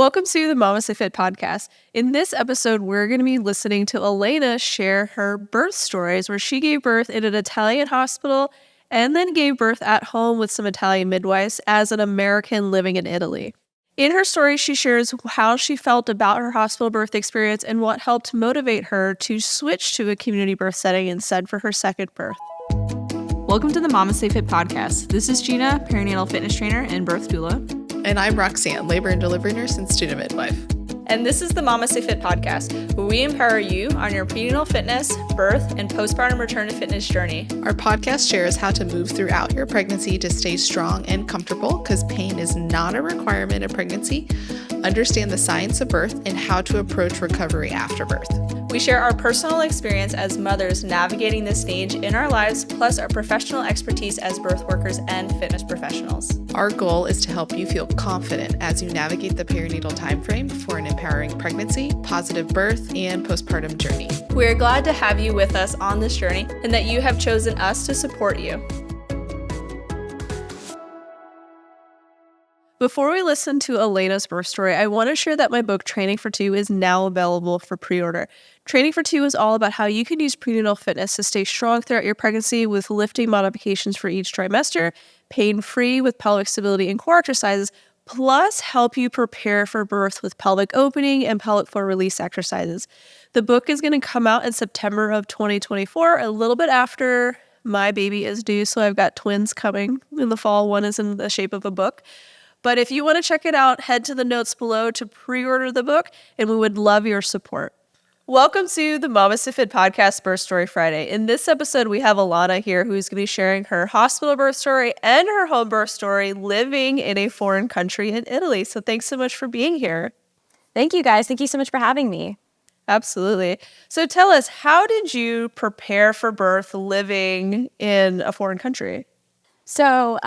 Welcome to the MamasteFit Podcast. In this episode, we're going to be listening to Elena share her birth stories where she gave birth in an Italian hospital and then gave birth at home with some Italian midwives as an American living in Italy. In her story, she shares how she felt about her hospital birth experience and what helped motivate her to switch to a community birth setting instead for her second birth. Welcome to the MamasteFit Podcast. This is Gina, perinatal fitness trainer and birth doula. And I'm Roxanne, labor and delivery nurse and student midwife. And this is the MamasteFit Podcast, where we empower you on your prenatal fitness, birth, and postpartum return to fitness journey. Our podcast shares how to move throughout your pregnancy to stay strong and comfortable, because pain is not a requirement of pregnancy. Understand the science of birth and how to approach recovery after birth. We share our personal experience as mothers navigating this stage in our lives, plus our professional expertise as birth workers and fitness professionals. Our goal is to help you feel confident as you navigate the perinatal timeframe for an empowering pregnancy, positive birth, and postpartum journey. We are glad to have you with us on this journey and that you have chosen us to support you. Before we listen to Elena's birth story, I want to share that my book, Training for Two, is now available for pre-order. Training for Two is all about how you can use prenatal fitness to stay strong throughout your pregnancy with lifting modifications for each trimester, pain-free with pelvic stability and core exercises, plus help you prepare for birth with pelvic opening and pelvic floor release exercises. The book is going to come out in September of 2024, a little bit after my baby is due, so I've got twins coming in the fall. One is in the shape of a book. But if you want to check it out, head to the notes below to pre-order the book, and we would love your support. Welcome to the MamasteFit Podcast Birth Story Friday. In this episode, we have Elena here, who's going to be sharing her hospital birth story and her home birth story living in a foreign country in Italy. So thanks so much for being here. Thank you, guys. Thank you so much for having me. Absolutely. So tell us, how did you prepare for birth living in a foreign country? So,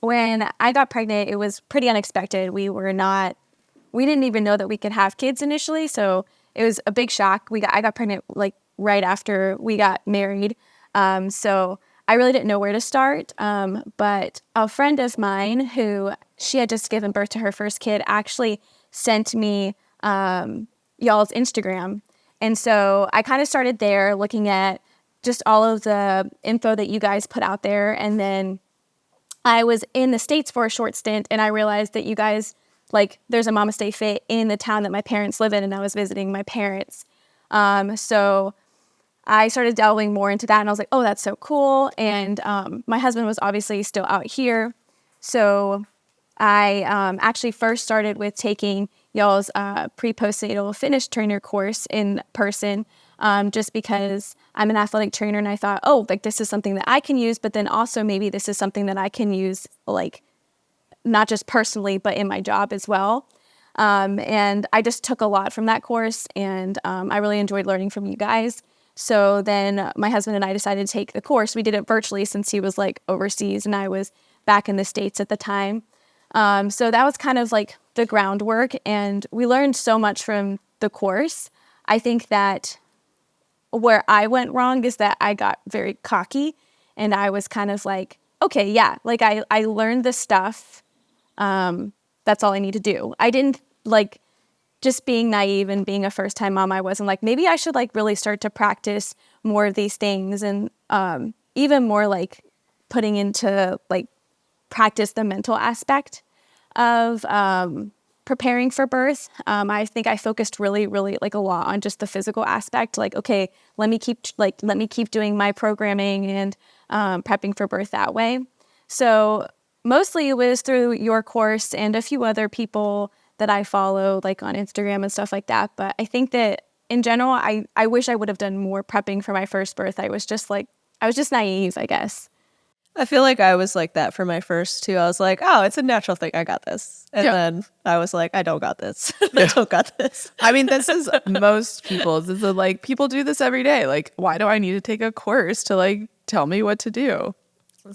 when I got pregnant, it was pretty unexpected. We didn't even know that we could have kids initially, so it was a big shock. I got pregnant like right after we got married, so I really didn't know where to start. But a friend of mine who she had just given birth to her first kid actually sent me y'all's Instagram, and so I kind of started there, looking at just all of the info that you guys put out there, and then I was in the States for a short stint, and I realized that you guys, there's a MamasteFit in the town that my parents live in, and I was visiting my parents. So I started delving more into that, and I was like, oh, that's so cool. And my husband was obviously still out here. So I actually first started with taking y'all's pre-postnatal fitness trainer course in person, just because I'm an athletic trainer, and I thought, this is something that I can use, but then also maybe this is something that I can use, not just personally, but in my job as well. And I just took a lot from that course, and I really enjoyed learning from you guys. So then my husband and I decided to take the course. We did it virtually since he was overseas and I was back in the States at the time. So that was kind of the groundwork, and we learned so much from the course. I think that where I went wrong is that I got very cocky, and I was kind of okay, yeah, I learned this stuff. That's all I need to do. I didn't just being naive and being a first-time mom. I wasn't maybe I should really start to practice more of these things, and even more putting into practice the mental aspect of preparing for birth. I think I focused really a lot on just the physical aspect. Okay, let me keep doing my programming and prepping for birth that way. So mostly it was through your course and a few other people that I follow on Instagram and stuff like that. But I think that in general, I wish I would have done more prepping for my first birth. I was just naive, I guess. I feel like I was like that for my first two. I was like, oh, it's a natural thing. I got this. And then I was like, I don't got this. I don't got this. I mean, this is most people's. This is people do this every day. Why do I need to take a course to tell me what to do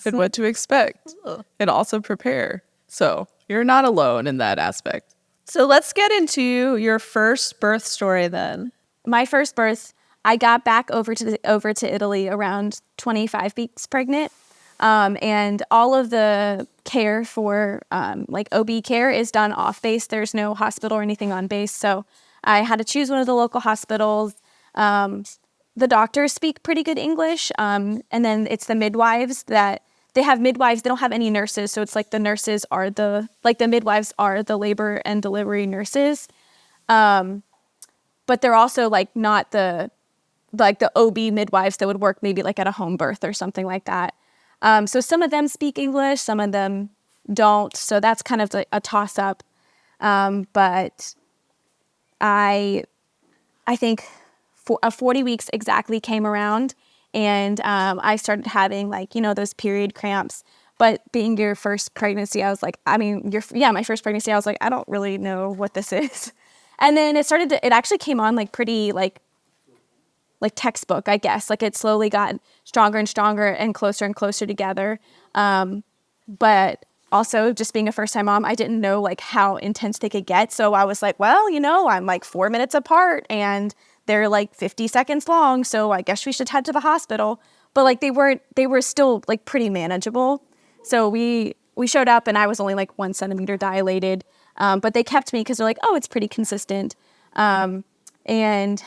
and what to expect and also prepare? So you're not alone in that aspect. So let's get into your first birth story then. My first birth, I got back over to Italy around 25 weeks pregnant. And all of the care for like OB care is done off base. There's no hospital or anything on base. So I had to choose one of the local hospitals. The doctors speak pretty good English. And then it's the midwives that they have midwives. They don't have any nurses. So it's like the nurses are the midwives are the labor and delivery nurses. But they're also like not the OB midwives that would work maybe like at a home birth or something like that. So some of them speak English, some of them don't. So that's kind of a toss up. But I think 40 weeks exactly came around, and I started having like, you know, those period cramps. But being your first pregnancy, I was like, my first pregnancy, I was like, I don't really know what this is. And then it actually came on like pretty like textbook, I guess. Like it slowly got stronger and stronger and closer together. But also just being a first time mom, I didn't know like how intense they could get. So I was like, well, you know, I'm like 4 minutes apart and they're like 50 seconds long. So I guess we should head to the hospital. But like they were still like pretty manageable. So we showed up and I was only like 1 centimeter dilated. But they kept me because they're like, oh, it's pretty consistent. And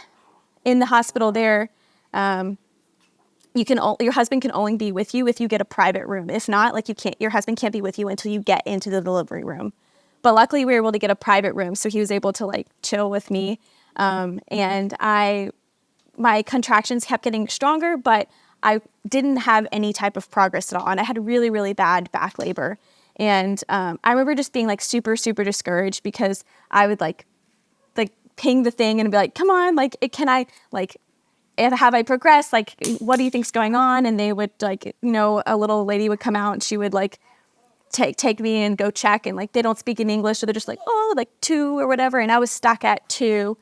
in the hospital there, your husband can only be with you if you get a private room. If not, like your husband can't be with you until you get into the delivery room. But luckily we were able to get a private room. So he was able to like chill with me. And my contractions kept getting stronger, but I didn't have any type of progress at all. And I had really, really bad back labor. And I remember just being like super, super discouraged because I would like ping the thing and be like, come on, like, can I, like, have I progressed? Like, what do you think's going on? And they would like, you know, a little lady would come out and she would like take me and go check. And like, they don't speak in English. So they're just like, oh, like 2 or whatever. And I was stuck at 2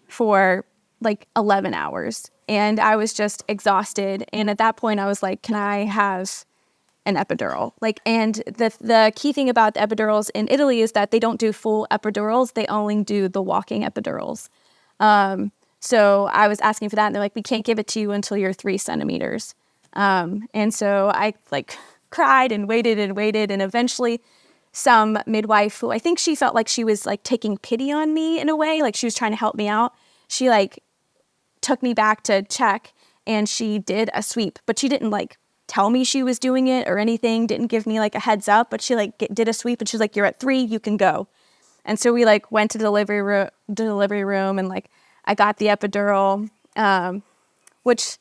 for like 11 hours. And I was just exhausted. And at that point I was like, can I have an epidural? Like, and the key thing about the epidurals in Italy is that they don't do full epidurals. They only do the walking epidurals. So I was asking for that and they're like, we can't give it to you until you're 3 centimeters. And so I like cried and waited. And eventually some midwife who I think she felt like she was like taking pity on me in a way, like she was trying to help me out. She like took me back to check and she did a sweep, but she didn't like tell me she was doing it or anything, didn't give me like a heads up, but she like did a sweep and she's like, you're at 3, you can go. And so we like went to the delivery room and like I got the epidural, which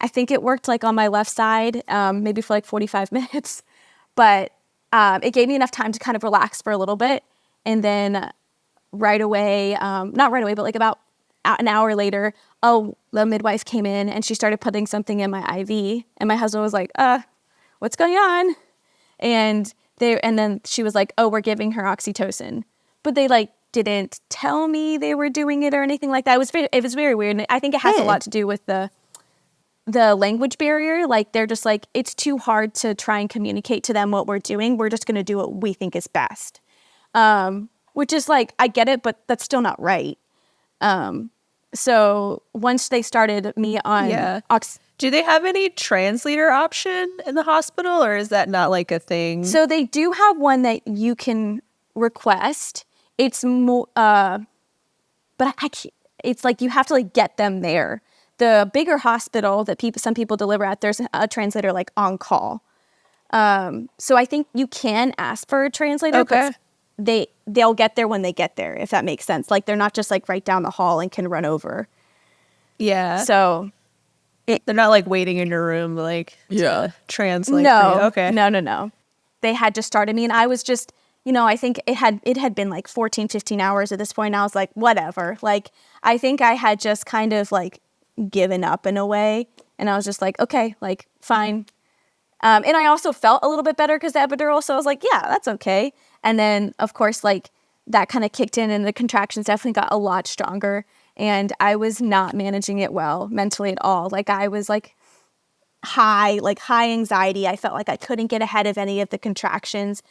I think it worked like on my left side, maybe for like 45 minutes, but it gave me enough time to kind of relax for a little bit. And then right away, not right away, but like about an hour later, the midwife came in and she started putting something in my IV. And my husband was like, what's going on? And then she was like, oh, we're giving her oxytocin. But they like didn't tell me they were doing it or anything like that. It was very weird. And I think it has a lot to do with the language barrier. Like they're just like, it's too hard to try and communicate to them what we're doing. We're just going to do what we think is best. Which is like, I get it, but that's still not right. So once they started me on do they have any translator option in the hospital or is that not like a thing? So they do have one that you can request. It's more, but it's like you have to like get them there. The bigger hospital that some people deliver at, there's a translator like on call. So I think you can ask for a translator, but they'll get there when they get there, if that makes sense. Like they're not just like right down the hall and can run over. Yeah. So they're not like waiting in your room like to translate. No. For you. Okay. No. They had just started me and I was just, you know, I think it had been like 14, 15 hours at this point. And I was like, whatever. Like I think I had just kind of like given up in a way. And I was just like, okay, like fine. And I also felt a little bit better because the epidural. So I was like, yeah, that's okay. And then of course, like that kind of kicked in and the contractions definitely got a lot stronger. And I was not managing it well mentally at all. Like I was like high anxiety. I felt like I couldn't get ahead of any of the contractions.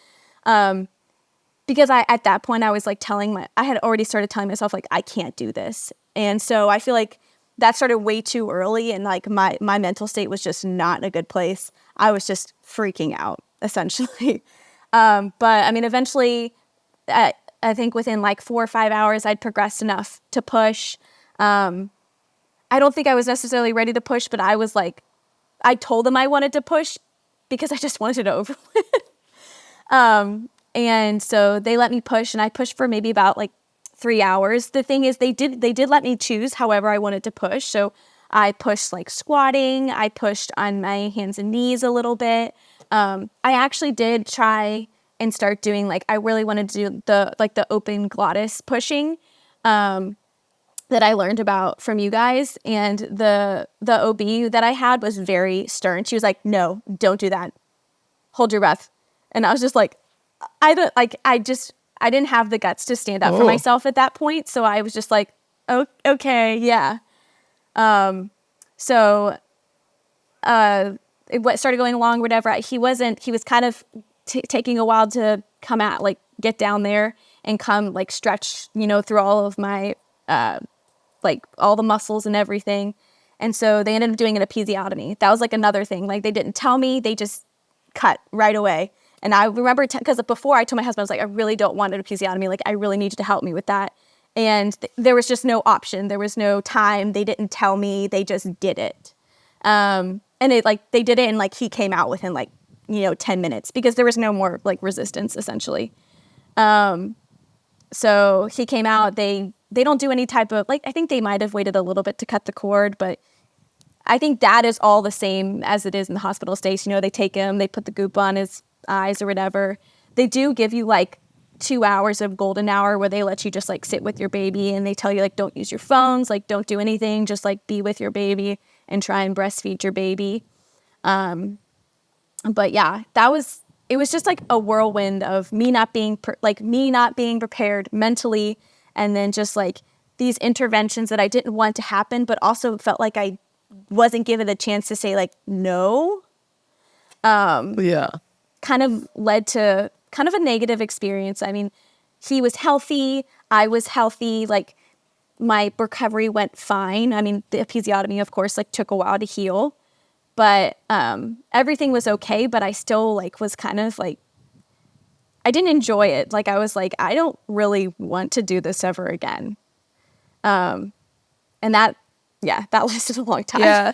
Because at that point I was like I had already started telling myself like, I can't do this. And so I feel like that started way too early. And like my mental state was just not in a good place. I was just freaking out essentially. But I mean, eventually, I think within like 4 or 5 hours, I'd progressed enough to push. I don't think I was necessarily ready to push, but I was like, I told them I wanted to push because I just wanted it over with. And so they let me push, and I pushed for maybe about like 3 hours. The thing is, they did let me choose however I wanted to push. So I pushed like squatting. I pushed on my hands and knees a little bit. I actually did try and start doing like, I really wanted to do the open glottis pushing that I learned about from you guys. And the OB that I had was very stern. She was like, no, don't do that. Hold your breath. And I was just like, I didn't have the guts to stand up for myself at that point. So I was just like, oh, okay, yeah. So it started going along, whatever. He was kind of taking a while to come out, like get down there and come like stretch, through all of my, like all the muscles and everything. And so they ended up doing an episiotomy. That was like another thing. Like they didn't tell me, they just cut right away. And I remember, because before I told my husband, I was like, I really don't want an episiotomy. Like, I really need you to help me with that. And there was just no option. There was no time. They didn't tell me. They just did it. And they did it, and like he came out within like, 10 minutes because there was no more like resistance essentially. So he came out. They don't do any type of, like, I think they might have waited a little bit to cut the cord, but I think that is all the same as it is in the hospital states. They take him, they put the goop on his eyes or whatever. They do give you like 2 hours of golden hour where they let you just like sit with your baby, and they tell you like, don't use your phones, like don't do anything, just like be with your baby and try and breastfeed your baby. But yeah, it was just like a whirlwind of me not being prepared mentally, and then just like these interventions that I didn't want to happen, but also felt like I wasn't given a chance to say like no. Kind of led to kind of a negative experience. I mean, he was healthy, I was healthy, like my recovery went fine. I mean, the episiotomy, of course, like took a while to heal, but everything was okay. But I still like was kind of like, I didn't enjoy it. Like I was like, I don't really want to do this ever again. And that lasted a long time. Yeah.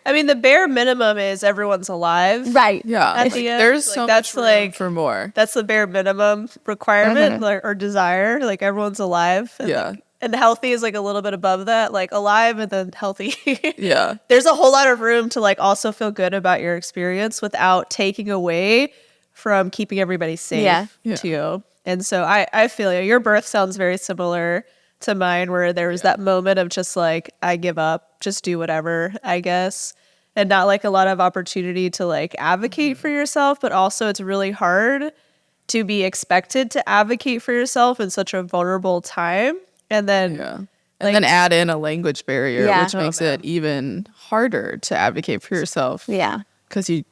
I mean, the bare minimum is everyone's alive. Right. Yeah. At the end. There's Like, so that's much room like for more. That's the bare minimum requirement or desire. Like everyone's alive. And, Yeah. like, and healthy is like a little bit above that. Like alive and then healthy. Yeah. There's a whole lot of room to like also feel good about your experience without taking away from keeping everybody safe too. And so I feel you. Your birth sounds very similar to mine, where there was that moment of just like, I give up, just do whatever, I guess. And not like a lot of opportunity to like advocate for yourself, but also it's really hard to be expected to advocate for yourself in such a vulnerable time. And then and then add in a language barrier, Yeah. which makes it even harder to advocate for yourself. Yeah. Because you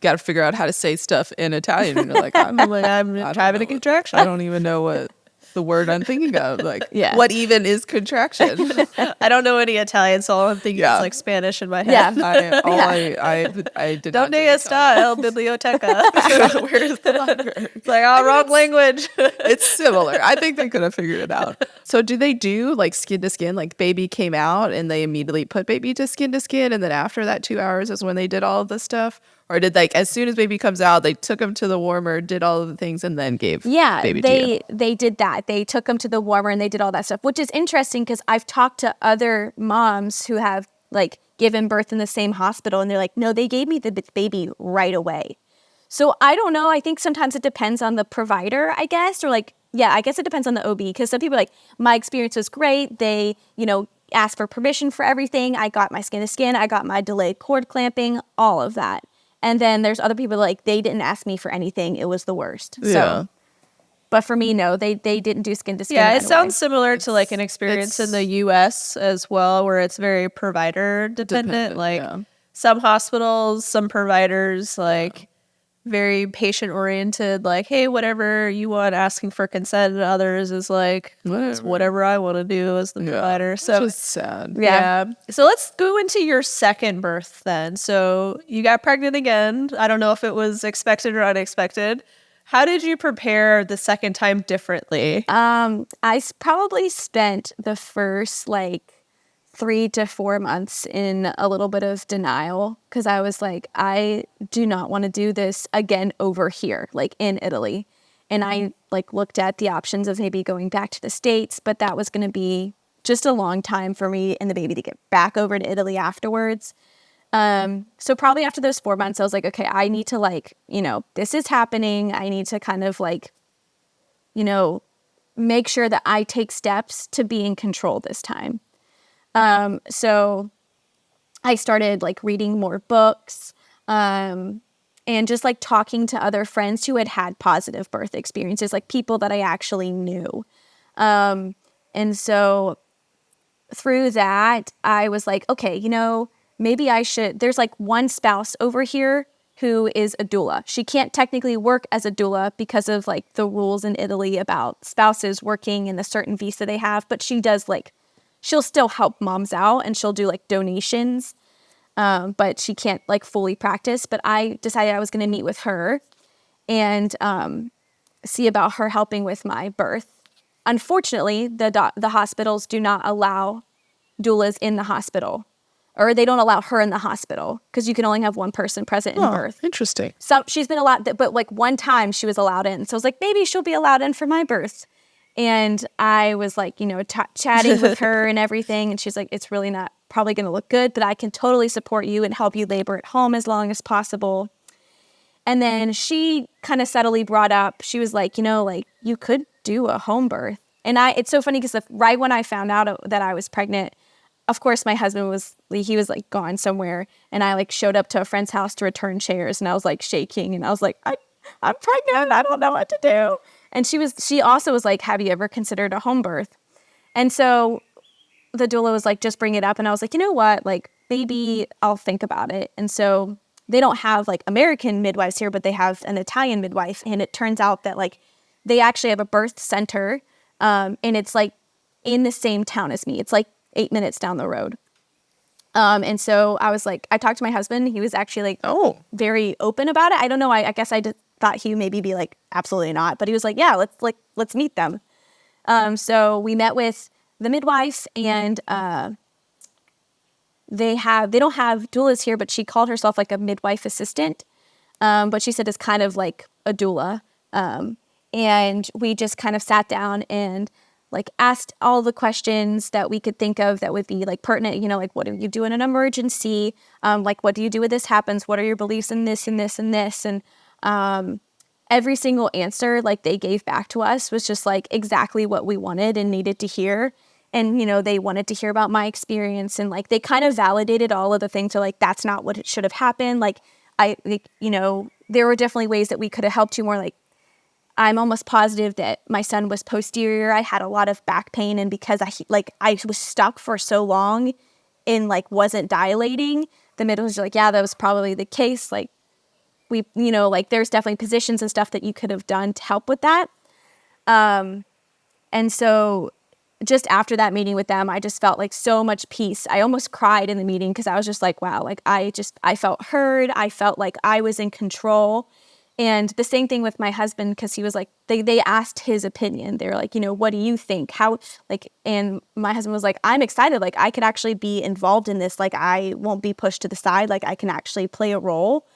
got to figure out how to say stuff in Italian. And you're like, I'm having a contraction. I don't even know what the word I'm thinking of. Like, Yeah. what even is contraction? I don't know any Italian, so all I'm thinking is like Spanish in my head. Yeah. I did not Donde take está el biblioteca? Where's the library? It's like, wrong language. It's similar. I think they could have figured it out. So do they do like skin to skin? Like baby came out and they immediately put baby to skin, and then after that 2 hours is when they did all of this stuff? Or did like as soon as baby comes out, they took him to the warmer, did all of the things, and then gave baby to you? They did that. They took him to the warmer and they did all that stuff, which is interesting because I've talked to other moms who have like given birth in the same hospital, and they're like, no, they gave me the baby right away. So I don't know. I think sometimes it depends on the provider, I guess, or like, yeah, I guess it depends on the OB, because some people are like, my experience was great. They, asked for permission for everything. I got my skin to skin. I got my delayed cord clamping, all of that. And then there's other people like, they didn't ask me for anything. It was the worst. Yeah. So, but for me, no, they didn't do skin to skin. Yeah, right it sounds away. similar to like an experience in the US as well, where it's very provider dependent. Like some hospitals, some providers, like very patient oriented, like, hey, whatever you want, asking for consent, and others is like, it's whatever I want to do as the provider. So just sad. yeah. So let's go into your second birth then. So you got pregnant again. I don't know if it was expected or unexpected. How did you prepare the second time differently? Probably spent the first like 3 to 4 months in a little bit of denial because I was like, I do not want to do this again over here, like in Italy. And I like looked at the options of maybe going back to the States, but that was going to be just a long time for me and the baby to get back over to Italy afterwards. So probably after those 4 months, I was like, okay, I need to like, this is happening. I need to kind of like, make sure that I take steps to be in control this time. So I started like reading more books, and just like talking to other friends who had positive birth experiences, like people that I actually knew. And so through that, I was like, okay, maybe I should, there's like one spouse over here who is a doula. She can't technically work as a doula because of like the rules in Italy about spouses working in a certain visa they have, but she does like, she'll still help moms out and she'll do like donations, but she can't like fully practice. But I decided I was going to meet with her and see about her helping with my birth. Unfortunately, the hospitals do not allow doulas in the hospital, or they don't allow her in the hospital because you can only have one person present in birth. Interesting. So she's been allowed, but like one time she was allowed in. So I was like, maybe she'll be allowed in for my birth. And I was like, chatting with her and everything. And she's like, it's really not probably going to look good, but I can totally support you and help you labor at home as long as possible. And then she kind of subtly brought up, she was like, like you could do a home birth. And it's so funny because right when I found out that I was pregnant, of course, my husband he was like gone somewhere. And I like showed up to a friend's house to return chairs and I was like shaking and I was like, I'm pregnant. I don't know what to do. And she also was like, have you ever considered a home birth? And so the doula was like, just bring it up. And I was like, you know what? Like maybe I'll think about it. And so they don't have like American midwives here, but they have an Italian midwife. And it turns out that like they actually have a birth center. And it's like in the same town as me. It's like 8 minutes down the road. And so I was like, I talked to my husband. He was actually like, very open about it. I don't know. I guess I thought he would maybe be like, absolutely not. But he was like, yeah, let's meet them. So we met with the midwife and, they don't have doulas here, but she called herself like a midwife assistant. But she said it's kind of like a doula. And we just kind of sat down and like asked all the questions that we could think of that would be like pertinent, like what do you do in an emergency? Like what do you do when this happens? What are your beliefs in this and this and this? And every single answer like they gave back to us was just like exactly what we wanted and needed to hear. And, they wanted to hear about my experience and like they kind of validated all of the things. So like, that's not what it should have happened. Like there were definitely ways that we could have helped you more. Like I'm almost positive that my son was posterior. I had a lot of back pain. And because I was stuck for so long and like wasn't dilating, the midwife was like, yeah, that was probably the case. Like we, like there's definitely positions and stuff that you could have done to help with that. And so just after that meeting with them, I just felt like so much peace. I almost cried in the meeting because I was just like, wow, like I felt heard. I felt like I was in control. And the same thing with my husband, because he was like, they asked his opinion. They were like, what do you think? How, like, and my husband was like, I'm excited. Like I could actually be involved in this. Like I won't be pushed to the side. Like I can actually play a role.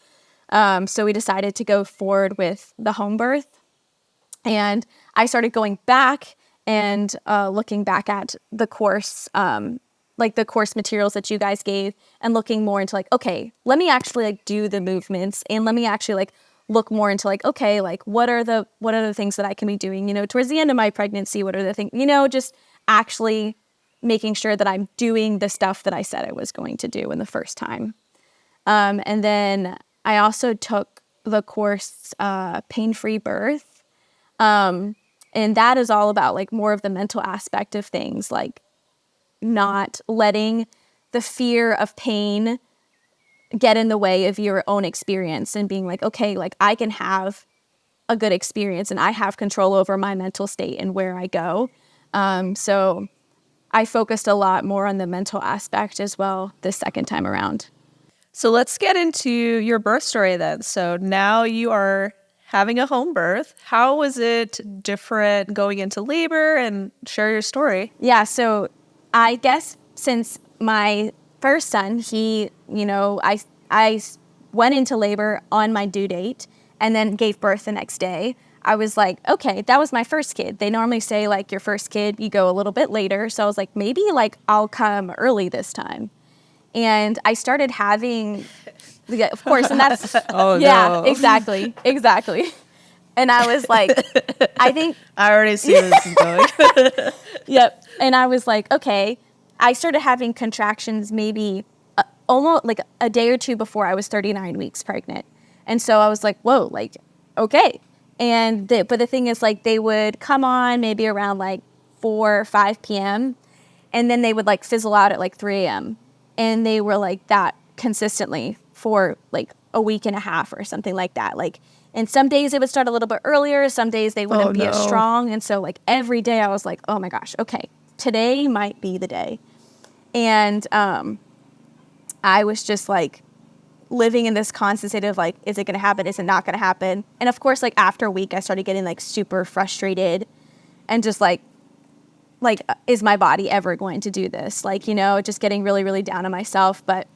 So we decided to go forward with the home birth. And I started going back and looking back at the course, like the course materials that you guys gave and looking more into like, okay, let me actually like do the movements and let me actually like look more into like, okay, like what are the things that I can be doing, towards the end of my pregnancy, what are the things, just actually making sure that I'm doing the stuff that I said I was going to do in the first time. And then I also took the course, Pain-Free Birth. And that is all about like more of the mental aspect of things, like not letting the fear of pain get in the way of your own experience and being like, okay, like I can have a good experience and I have control over my mental state and where I go. So I focused a lot more on the mental aspect as well this second time around. So let's get into your birth story then. So now you are having a home birth. How was it different going into labor, and share your story? Yeah, so I guess since my first son, he, I went into labor on my due date and then gave birth the next day. I was like, okay, that was my first kid. They normally say like your first kid, you go a little bit later. So I was like, maybe like I'll come early this time. And I started having, yeah, of course, and that's, Oh, yeah, no. exactly. And I was like, I think, I already see where this is going. yep. And I was like, okay, I started having contractions maybe almost like a day or two before I was 39 weeks pregnant. And so I was like, whoa, like, okay. And but the thing is, like, they would come on maybe around like 4 or 5 p.m. and then they would like fizzle out at like 3 a.m. And they were like that consistently for like a week and a half or something like that. Like, and some days it would start a little bit earlier. Some days they wouldn't be as strong. And so like every day I was like, oh my gosh, okay, today might be the day. And I was just like living in this constant state of like, is it going to happen? Is it not going to happen? And of course, like after a week, I started getting like super frustrated and just like, is my body ever going to do this? Like, just getting really, really down on myself. But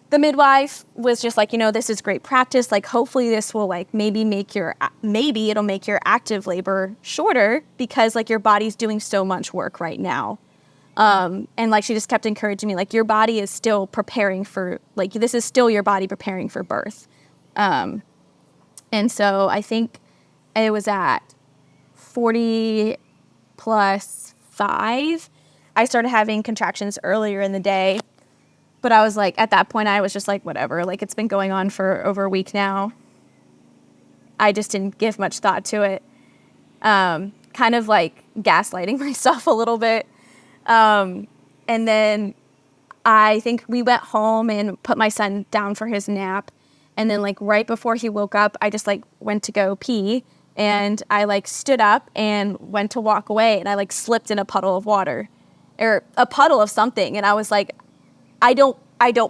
the midwife was just like, this is great practice. Like, hopefully this will like maybe it'll make your active labor shorter because like your body's doing so much work right now. And like, she just kept encouraging me, like, your body is still preparing for, like, this is still your body preparing for birth. And so I think it was at 40 plus 5, I started having contractions earlier in the day, but I was like, at that point, I was just like, whatever, like it's been going on for over a week now. I just didn't give much thought to it. Kind of like gaslighting myself a little bit. And then I think we went home and put my son down for his nap. And then like right before he woke up, I just like went to go pee. And I like stood up and went to walk away, and I like slipped in a puddle of water or a puddle of something. And I was like, I don't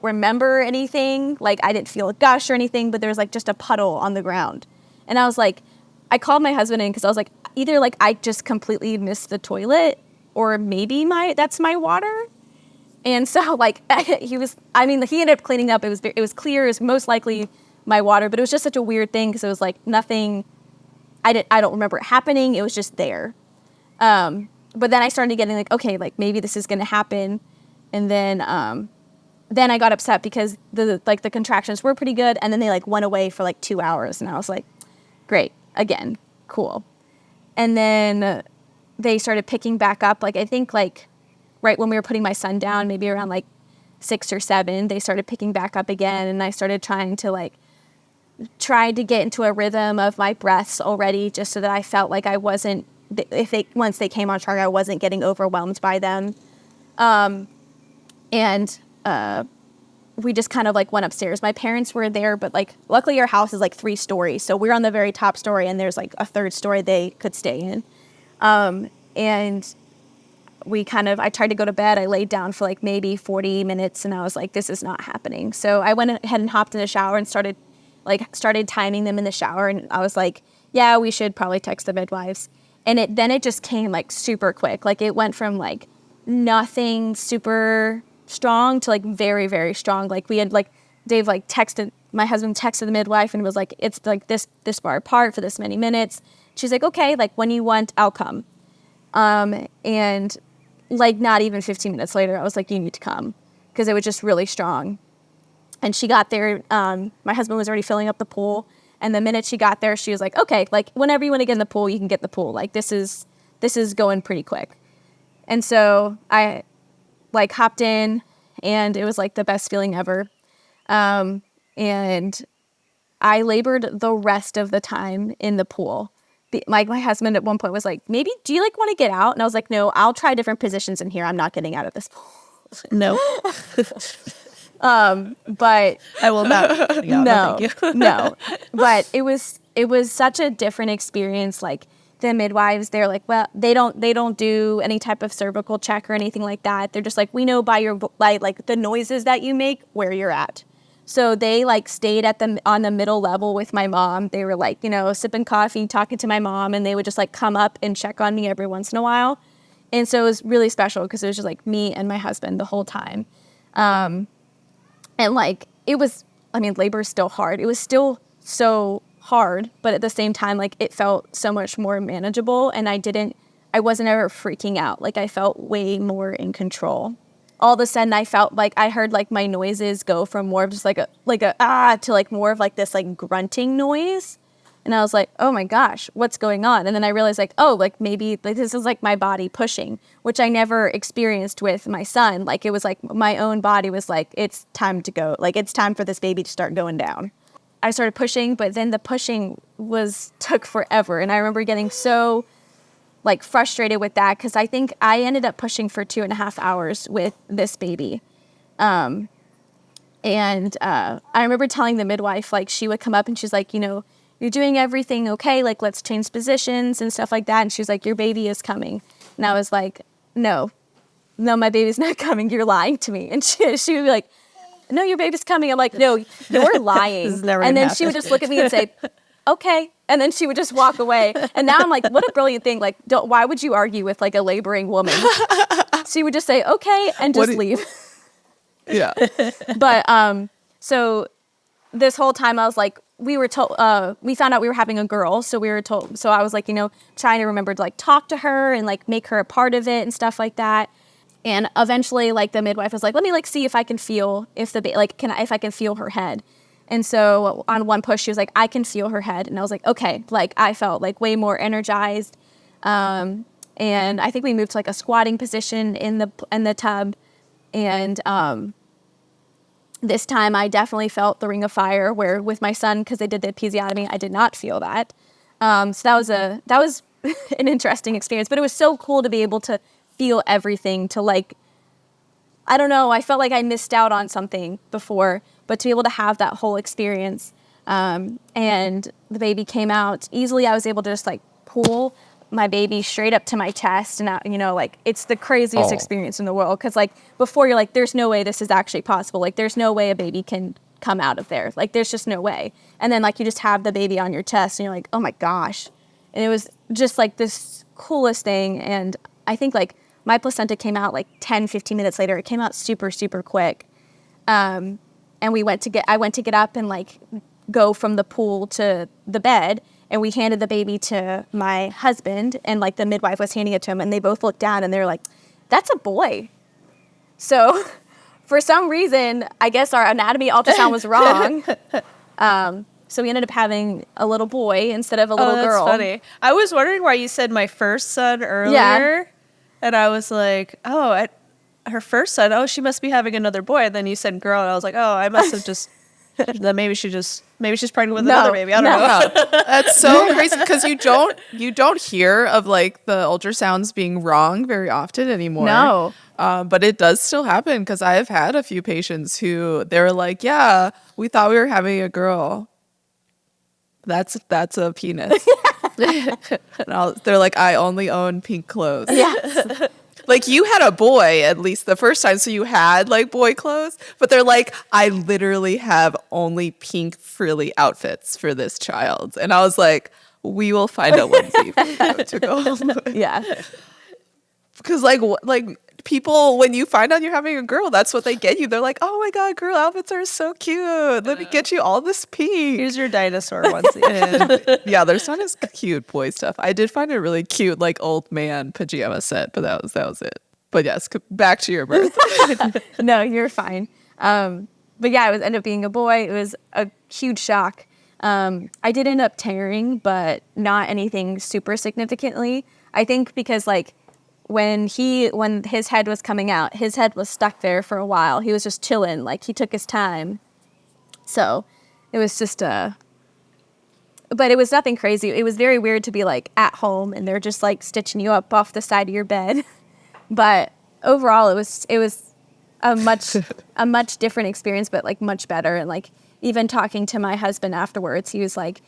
remember anything. Like I didn't feel a gush or anything, but there was like just a puddle on the ground. And I was like, I called my husband in because I was like, either like I just completely missed the toilet or maybe that's my water. And so like he ended up cleaning up. It was clear. It was most likely my water, but it was just such a weird thing because it was like nothing. I don't remember it happening. It was just there. But then I started getting like, okay, like maybe this is going to happen. And then I got upset because the contractions were pretty good. And then they like went away for like 2 hours. And I was like, great, again, cool. And then they started picking back up. Like, I think like right when we were putting my son down, maybe around like 6 or 7, they started picking back up again. And I started trying to get into a rhythm of my breaths already, just so that I felt like I wasn't, once they came on track, I wasn't getting overwhelmed by them. We just kind of like went upstairs. My parents were there, but like luckily our house is like 3 stories. So we're on the very top story and there's like a 3rd story they could stay in. And I tried to go to bed. I laid down for like maybe 40 minutes and I was like, this is not happening. So I went ahead and hopped in the shower and started timing them in the shower. And I was like, yeah, we should probably text the midwives. And then it just came like super quick. Like it went from like nothing super strong to like very, very strong. Like we had like my husband texted the midwife and was like, it's like this far apart for this many minutes. She's like, okay, like when you want, I'll come. And like not even 15 minutes later, I was like, you need to come, because it was just really strong. And she got there, my husband was already filling up the pool. And the minute she got there, she was like, okay, like whenever you want to get in the pool, you can get in the pool. Like this is going pretty quick. And so I like hopped in and it was like the best feeling ever. And I labored the rest of the time in the pool. My husband at one point was like, maybe, do you like want to get out? And I was like, no, I'll try different positions in here. I'm not getting out of this pool. No. But I will not. Yeah, no, thank you. no. But it was such a different experience. Like the midwives, they're like, well, they don't do any type of cervical check or anything like that. They're just like, we know by your like the noises that you make where you're at. So they like stayed on the middle level with my mom. They were like, sipping coffee, talking to my mom, and they would just like come up and check on me every once in a while. And so it was really special because it was just like me and my husband the whole time. And like labor is still hard. It was still so hard, but at the same time, like it felt so much more manageable, and I wasn't ever freaking out. Like I felt way more in control. All of a sudden I felt like I heard like my noises go from more of just like a ah to like more of like this like grunting noise. And I was like, oh my gosh, what's going on? And then I realized like, oh, like maybe like this is like my body pushing, which I never experienced with my son. Like it was like my own body was like, it's time to go. Like it's time for this baby to start going down. I started pushing, but then the pushing took forever. And I remember getting so like frustrated with that because I think I ended up pushing for 2.5 hours with this baby. And I remember telling the midwife, like she would come up and she's like, you're doing everything okay, like let's change positions and stuff like that. And she's like, your baby is coming. And I was like, no, my baby's not coming. You're lying to me. And she would be like, no, your baby's coming. I'm like, no, you're lying. This is never and gonna then she would happen. just look at me and say, okay. And then she would just walk away. And now I'm like, what a brilliant thing. Like, why would you argue with like a laboring woman? She would just say, okay, and just leave. Yeah. But so this whole time I was like, we found out we were having a girl. So we were told, so I was like, trying to remember to like talk to her and like make her a part of it and stuff like that. And eventually like the midwife was like, let me like see if I can feel if I can feel her head. And so on one push, she was like, I can feel her head. And I was like, okay, like I felt like way more energized. And I think we moved to like a squatting position in the tub. And this time I definitely felt the ring of fire where with my son, because they did the episiotomy, I did not feel that. So that was an interesting experience, but it was so cool to be able to feel everything to like, I don't know, I felt like I missed out on something before, but to be able to have that whole experience. And the baby came out easily. I was able to just like pull my baby straight up to my chest. And, like it's the craziest experience in the world. Cause like before you're like, there's no way this is actually possible. Like there's no way a baby can come out of there. Like there's just no way. And then like you just have the baby on your chest and you're like, oh my gosh. And it was just like this coolest thing. And I think like my placenta came out like 10, 15 minutes later. It came out super, super quick. And I went to get up and like go from the pool to the bed, and we handed the baby to my husband, and like the midwife was handing it to him, and they both looked down and they were like, that's a boy. So for some reason, I guess our anatomy ultrasound was wrong. So we ended up having a little boy instead of a little girl. That's funny. I was wondering why you said my first son earlier. Yeah. And I was like, her first son, she must be having another boy. And then you said girl, and I was like, I must have just, then maybe she's pregnant with another baby. I don't know. That's so crazy because you don't hear of like the ultrasounds being wrong very often anymore. No. But it does still happen because I have had a few patients who they were like, yeah, we thought we were having a girl. That's a penis. They're like, I only own pink clothes. Yeah. Like you had a boy at least the first time, so you had like boy clothes, but they're like, I literally have only pink frilly outfits for this child. And I was like, we will find a onesie for you to go home. Yeah. Because like people, when you find out you're having a girl, that's what they get you. They're like, oh my God, girl outfits are so cute. Let me get you all this pink. Here's your dinosaur onesie. And, yeah, there's not as cute boy stuff. I did find a really cute like old man pajama set, but that was it. But yes, back to your birth. No, you're fine. But yeah, it ended up being a boy. It was a huge shock. I did end up tearing, but not anything super significantly. I think because like when his head was coming out, his head was stuck there for a while. He was just chilling, like he took his time. So it was just but it was nothing crazy. It was very weird to be like at home and they're just like stitching you up off the side of your bed. But overall, it was a much a much different experience, but like much better. And like even talking to my husband afterwards, he was like,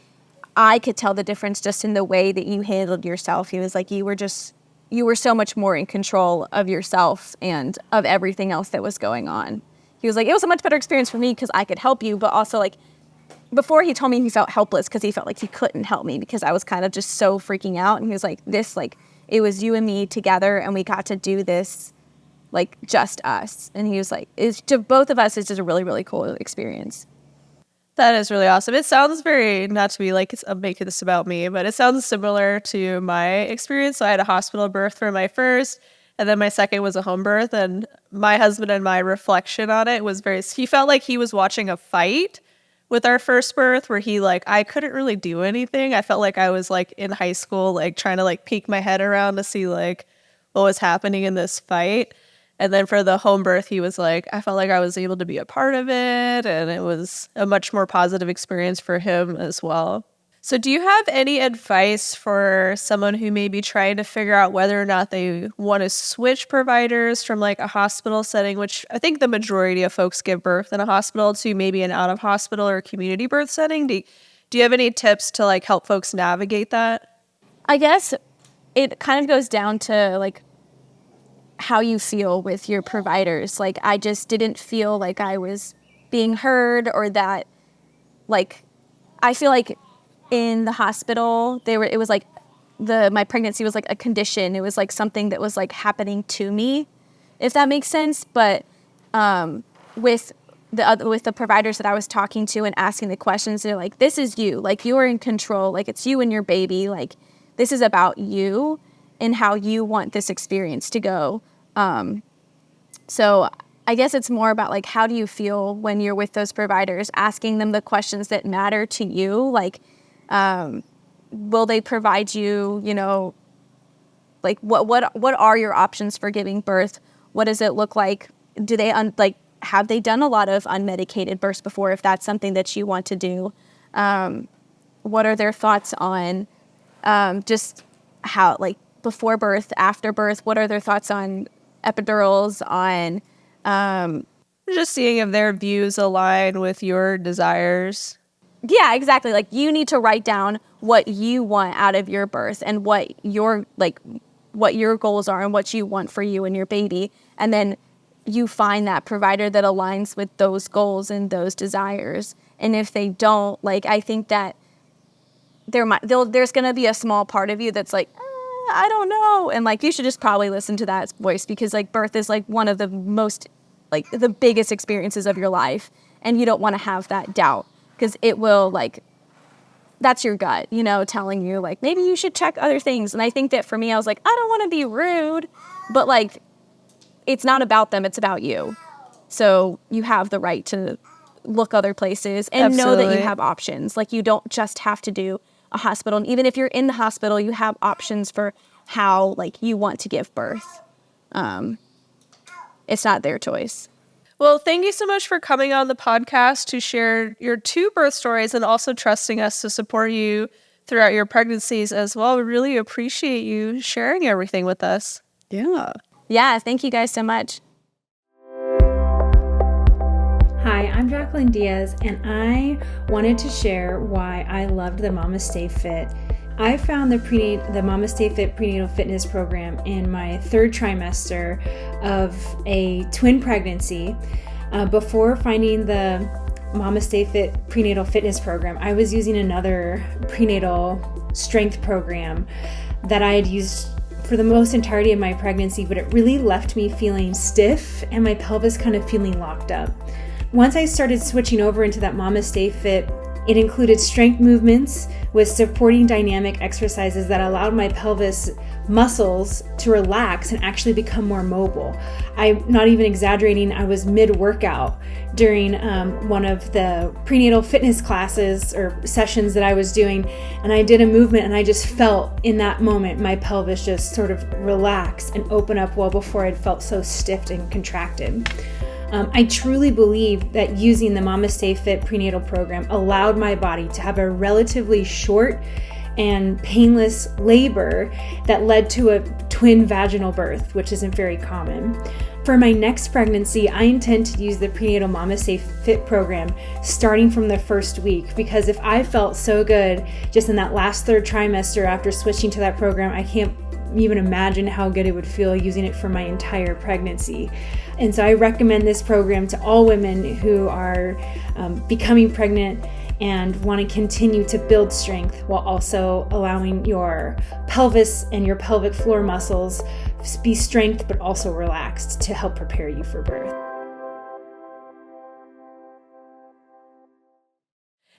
I could tell the difference just in the way that you handled yourself. He was like, you were so much more in control of yourself and of everything else that was going on. He was like, it was a much better experience for me because I could help you, but also like before he told me he felt helpless because he felt like he couldn't help me because I was kind of just so freaking out. And he was like, it was you and me together and we got to do this like just us. And he was like, to both of us, it's just a really, really cool experience. That is really awesome. It sounds very, not to be like, I'm making this about me, but it sounds similar to my experience. So I had a hospital birth for my first, and then my second was a home birth. And my husband and my reflection on it was he felt like he was watching a fight with our first birth where I couldn't really do anything. I felt like I was like in high school, like trying to like peek my head around to see like what was happening in this fight. And then for the home birth, he was like, I felt like I was able to be a part of it. And it was a much more positive experience for him as well. So do you have any advice for someone who may be trying to figure out whether or not they want to switch providers from like a hospital setting, which I think the majority of folks give birth in a hospital, to maybe an out of hospital or community birth setting? Do you have any tips to like help folks navigate that? I guess it kind of goes down to like how you feel with your providers. Like I just didn't feel like I was being heard, or that like I feel like in the hospital it was like my pregnancy was like a condition. It was like something that was like happening to me, if that makes sense. But with the providers that I was talking to and asking the questions, they're like, this is you, like you are in control, like it's you and your baby, like this is about you and how you want this experience to go. So I guess it's more about like, how do you feel when you're with those providers, asking them the questions that matter to you? Like, will they provide you, like what are your options for giving birth? What does it look like? Do they have they done a lot of unmedicated births before, if that's something that you want to do? What are their thoughts on just how, like, before birth, after birth? What are their thoughts on epidurals, on just seeing if their views align with your desires? Yeah, exactly. Like you need to write down what you want out of your birth and what your goals are and what you want for you and your baby. And then you find that provider that aligns with those goals and those desires. And if they don't, like, I think that there's going to be a small part of you that's like, I don't know. And like, you should just probably listen to that voice, because like birth is like one of the most, like the biggest experiences of your life. And you don't want to have that doubt, because it will, like, that's your gut, telling you like, maybe you should check other things. And I think that for me, I was like, I don't want to be rude, but like, it's not about them, it's about you. So you have the right to look other places and know that you have options. Like you don't just have to do a hospital. And even if you're in the hospital, you have options for how like you want to give birth. It's not their choice. Well, thank you so much for coming on the podcast to share your 2 birth stories and also trusting us to support you throughout your pregnancies as well. We really appreciate you sharing everything with us. Yeah. Yeah, thank you guys so much. Hi, I'm Jaclyn Diaz, and I wanted to share why I loved the MamasteFit. I found the MamasteFit prenatal fitness program in my 3rd trimester of a twin pregnancy. Before finding the MamasteFit prenatal fitness program, I was using another prenatal strength program that I had used for the most entirety of my pregnancy, but it really left me feeling stiff and my pelvis kind of feeling locked up. Once I started switching over into that MamasteFit, it included strength movements with supporting dynamic exercises that allowed my pelvis muscles to relax and actually become more mobile. I'm not even exaggerating. I was mid-workout during one of the prenatal fitness classes or sessions that I was doing, and I did a movement and I just felt in that moment my pelvis just sort of relax and open up, well before I'd felt so stiff and contracted. I truly believe that using the MamasteFit prenatal program allowed my body to have a relatively short and painless labor that led to a twin vaginal birth, which isn't very common. For my next pregnancy, I intend to use the Prenatal MamasteFit program starting from the first week, because if I felt so good just in that last third trimester after switching to that program, I can't even imagine how good it would feel using it for my entire pregnancy. And so I recommend this program to all women who are becoming pregnant and want to continue to build strength while also allowing your pelvis and your pelvic floor muscles be strength but also relaxed to help prepare you for birth.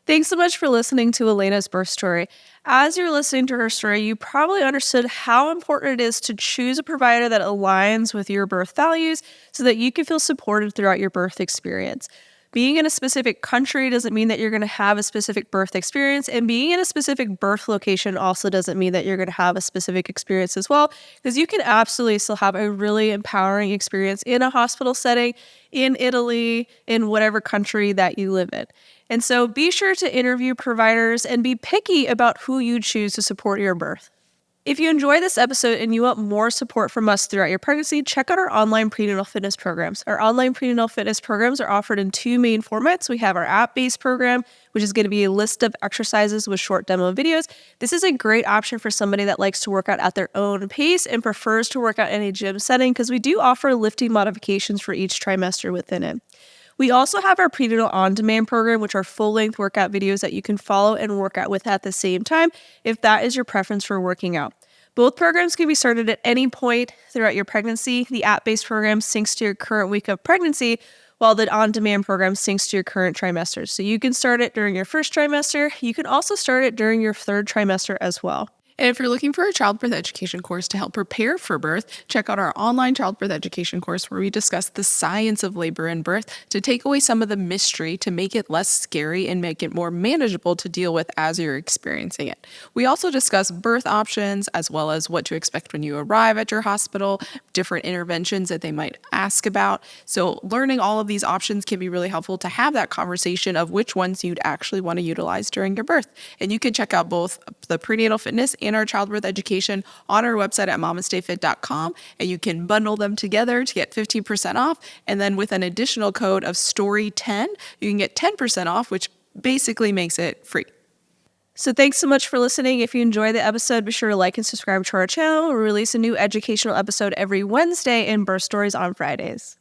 Thanks so much for listening to Elena's birth story. As you're listening to her story, you probably understood how important it is to choose a provider that aligns with your birth values so that you can feel supported throughout your birth experience. Being in a specific country doesn't mean that you're going to have a specific birth experience, and being in a specific birth location also doesn't mean that you're going to have a specific experience as well, because you can absolutely still have a really empowering experience in a hospital setting, in Italy, in whatever country that you live in. And so be sure to interview providers and be picky about who you choose to support your birth. If you enjoy this episode and you want more support from us throughout your pregnancy, check out our online prenatal fitness programs. Our online prenatal fitness programs are offered in two main formats. We have our app-based program, which is going to be a list of exercises with short demo videos. This is a great option for somebody that likes to work out at their own pace and prefers to work out in a gym setting, because we do offer lifting modifications for each trimester within it. We also have our prenatal on-demand program, which are full-length workout videos that you can follow and work out with at the same time if that is your preference for working out. Both programs can be started at any point throughout your pregnancy. The app-based program syncs to your current week of pregnancy, while the on-demand program syncs to your current trimester. So you can start it during your first trimester. You can also start it during your third trimester as well. And if you're looking for a childbirth education course to help prepare for birth, check out our online childbirth education course where we discuss the science of labor and birth to take away some of the mystery, to make it less scary and make it more manageable to deal with as you're experiencing it. We also discuss birth options as well as what to expect when you arrive at your hospital, different interventions that they might ask about. So learning all of these options can be really helpful to have that conversation of which ones you'd actually want to utilize during your birth. And you can check out both the prenatal fitness and our childbirth education on our website at MamasteFit.com, and you can bundle them together to get 15% off. And then with an additional code of STORY10, you can get 10% off, which basically makes it free. So thanks so much for listening. If you enjoyed the episode, be sure to like and subscribe to our channel. We release a new educational episode every Wednesday and birth stories on Fridays.